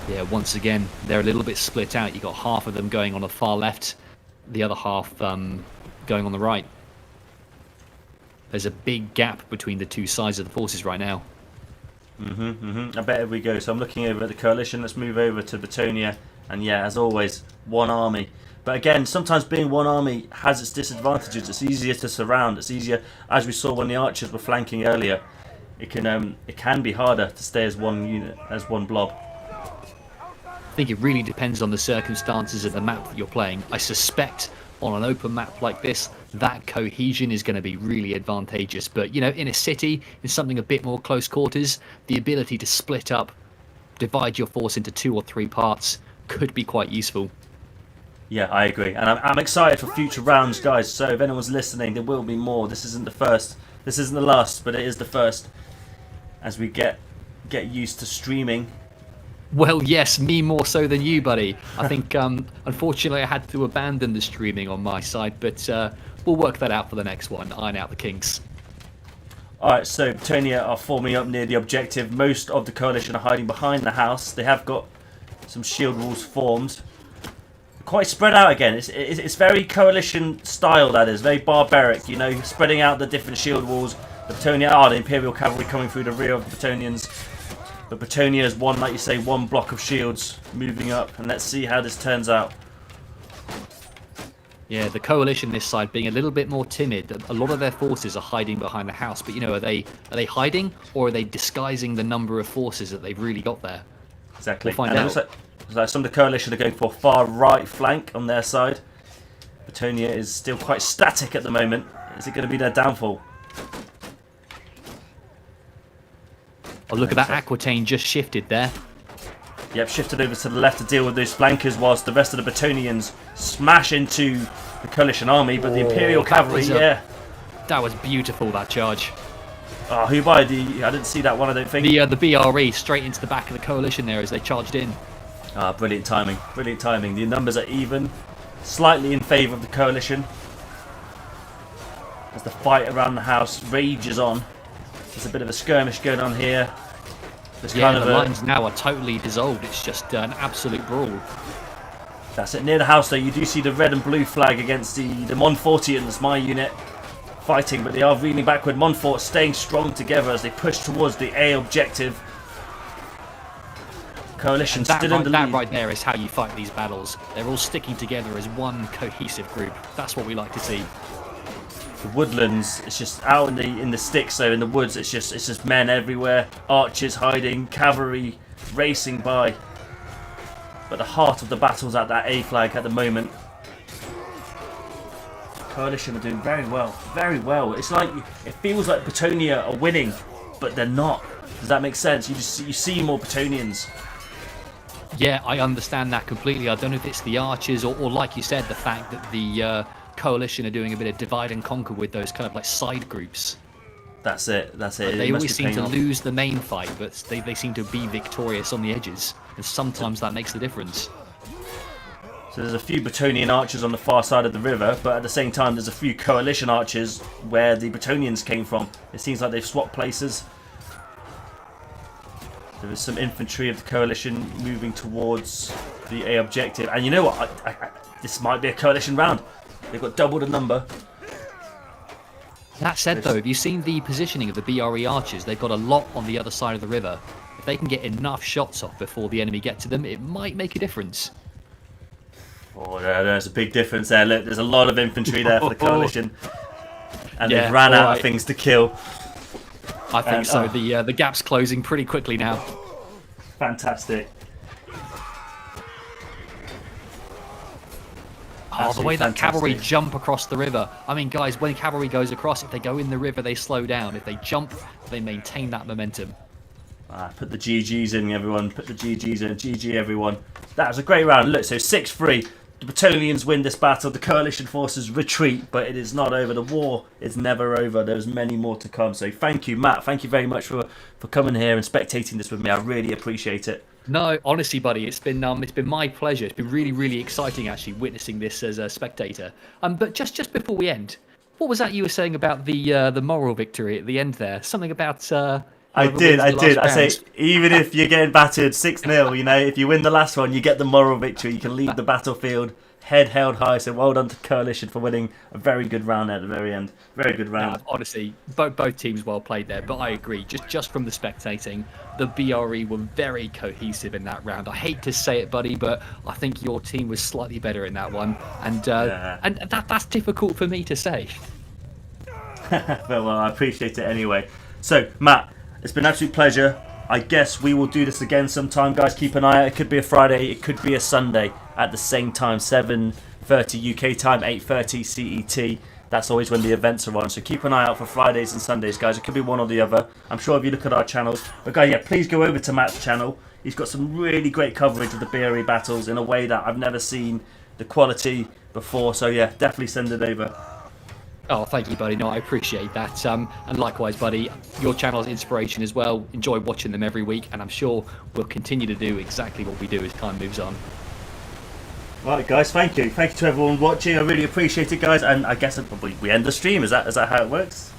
[SPEAKER 2] Yeah, once again, they're a little bit split out. You've got half of them going on the far left, the other half going on the right. There's a big gap between the two sides of the forces right now.
[SPEAKER 1] I bet we go. So I'm looking over at the Coalition. Let's move over to Bretonia. And yeah, as always, one army. But again, sometimes being one army has its disadvantages. It's easier to surround. It's easier, as we saw when the archers were flanking earlier. It can be harder to stay as one unit, as one blob.
[SPEAKER 2] I think it really depends on the circumstances of the map that you're playing. I suspect on an open map like this, that cohesion is going to be really advantageous. But, you know, in a city, in something a bit more close quarters, the ability to split up, divide your force into 2 or 3 parts could be quite useful.
[SPEAKER 1] Yeah, I agree. And I'm excited for future rounds, guys. So if anyone's listening, there will be more. This isn't the first. This isn't the last, but it is the first. As we get used to streaming.
[SPEAKER 2] Well, yes, me more so than you, buddy. I think, unfortunately, I had to abandon the streaming on my side, but we'll work that out for the next one, iron out the kinks.
[SPEAKER 1] Alright, so Bretonia are forming up near the objective. Most of the Coalition are hiding behind the house. They have got some shield walls formed. Quite spread out again. It's very Coalition style, that is. Very barbaric, you know, spreading out the different shield walls. The Bretonia, the Imperial Cavalry coming through the rear of the Bretonians. But Bretonia is one, like you say, one block of shields moving up, and let's see how this turns out.
[SPEAKER 2] Yeah, the Coalition this side being a little bit more timid. A lot of their forces are hiding behind the house, but you know, are they hiding or are they disguising the number of forces that they've really got there?
[SPEAKER 1] Exactly.
[SPEAKER 2] We'll find out.
[SPEAKER 1] It looks like some of the Coalition are going for a far right flank on their side. Bretonia is still quite static at the moment. Is it going to be their downfall?
[SPEAKER 2] Oh, look at that Aquitaine just shifted there.
[SPEAKER 1] Yep, shifted over to the left to deal with those flankers whilst the rest of the Bretonians smash into the Coalition army, but the Imperial Cavalry,
[SPEAKER 2] That was beautiful, that charge.
[SPEAKER 1] Oh, who by the... I didn't see that one, I don't think.
[SPEAKER 2] The BRE straight into the back of the Coalition there as they charged in.
[SPEAKER 1] Ah, brilliant timing. Brilliant timing. The numbers are even. Slightly in favour of the Coalition. As the fight around the house rages on. There's a bit of a skirmish going on here. There's
[SPEAKER 2] Yeah, the lines now are totally dissolved. It's just an absolute brawl.
[SPEAKER 1] That's it. Near the house, though, you do see the red and blue flag against the Montfortians, my unit, fighting, but they are reeling backward. Montfort staying strong together as they push towards the A objective. Coalition still in the lead.
[SPEAKER 2] That right there is how you fight these battles. They're all sticking together as one cohesive group. That's what we like to see.
[SPEAKER 1] The woodlands, it's just out in the sticks, so in the woods, it's just men everywhere, archers hiding, cavalry racing by. But the heart of the battle's at that A flag at the moment. Coalition are doing very well, very well. It's like it feels like Bretonia are winning, but they're not. Does that make sense? You see more Bretonians.
[SPEAKER 2] Yeah, I understand that completely. I don't know if it's the archers or like you said, the fact that the Coalition are doing a bit of divide and conquer with those kind of like side groups.
[SPEAKER 1] That's it.
[SPEAKER 2] They always seem to lose the main fight, but they seem to be victorious on the edges, and sometimes that makes the difference.
[SPEAKER 1] So there's a few Bretonian archers on the far side of the river, but at the same time there's a few Coalition archers where the Bretonians came from. It seems like they've swapped places. There is some infantry of the Coalition moving towards the A objective, and you know what? This might be a Coalition round. They've got double the number.
[SPEAKER 2] That said, though, have you seen the positioning of the BRE archers? They've got a lot on the other side of the river. if they can get enough shots off before the enemy get to them, it might make a difference.
[SPEAKER 1] Oh, there's a big difference there. Look, there's a lot of infantry there for the coalition, and
[SPEAKER 2] Yeah,
[SPEAKER 1] they've ran out
[SPEAKER 2] alright.
[SPEAKER 1] of things to kill.
[SPEAKER 2] I think so. The gap's closing pretty quickly now.
[SPEAKER 1] Fantastic.
[SPEAKER 2] Oh, the way that
[SPEAKER 1] Fantastic.
[SPEAKER 2] cavalry jump across the river. I mean, guys, when cavalry goes across, if they go in the river, they slow down. If they jump, they maintain that momentum.
[SPEAKER 1] Put the GGs in, everyone. Put the GGs in. GG, everyone. That was a great round. Look, so 6-3. The Battalions win this battle. The coalition forces retreat, but it is not over. The war is never over. There's many more to come. So thank you, Matt. Thank you very much for coming here and spectating this with me. I really appreciate it.
[SPEAKER 2] No, honestly, buddy, it's been my pleasure. It's been really, really exciting actually witnessing this as a spectator. But just before we end, what was that you were saying about the moral victory at the end there? Something about
[SPEAKER 1] I
[SPEAKER 2] whoever
[SPEAKER 1] did.
[SPEAKER 2] wins the last
[SPEAKER 1] I say,
[SPEAKER 2] round.
[SPEAKER 1] even if you're getting battered 6-0, you know, if you win the last one, you get the moral victory. You can leave the battlefield head held high. So well done to Coalition for winning a very good round at the very end. Very good round.
[SPEAKER 2] Honestly, both teams well played there. But I agree, just from the spectating, the BRE were very cohesive in that round. I hate to say it, buddy, but I think your team was slightly better in that one, and that's difficult for me to say.
[SPEAKER 1] Well, I appreciate it anyway. So, Matt, it's been an absolute pleasure. I guess we will do this again sometime, guys. Keep an eye out. It could be a Friday, it could be a Sunday at the same time, 7:30 UK time, 8:30 CET. That's always when the events are on. So keep an eye out for Fridays and Sundays, guys. It could be one or the other. I'm sure if you look at our channels. But guys, yeah, please go over to Matt's channel. He's got some really great coverage of the BRE battles in a way that I've never seen the quality before. So yeah, definitely send it over.
[SPEAKER 2] Oh, thank you, buddy. No, I appreciate that. And likewise, buddy, your channel's inspiration as well. Enjoy watching them every week, and I'm sure we'll continue to do exactly what we do as time moves on.
[SPEAKER 1] Right, guys, thank you. Thank you to everyone watching. I really appreciate it, guys. And I guess we end the stream. Is that how it works?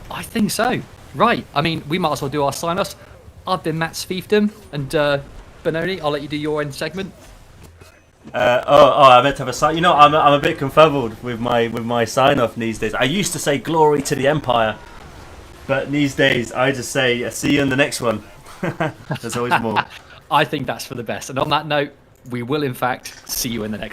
[SPEAKER 2] I think so. Right. I mean, we might as well do our sign-offs. I've been Matt's Fiefdom, and Benoni, I'll let you do your end segment.
[SPEAKER 1] I meant to have a sign. You know, I'm a bit confuzzled with my sign off these days. I used to say glory to the Empire, but these days I just say see you in the next one. There's always more.
[SPEAKER 2] I think that's for the best. And on that note, we will in fact see you in the next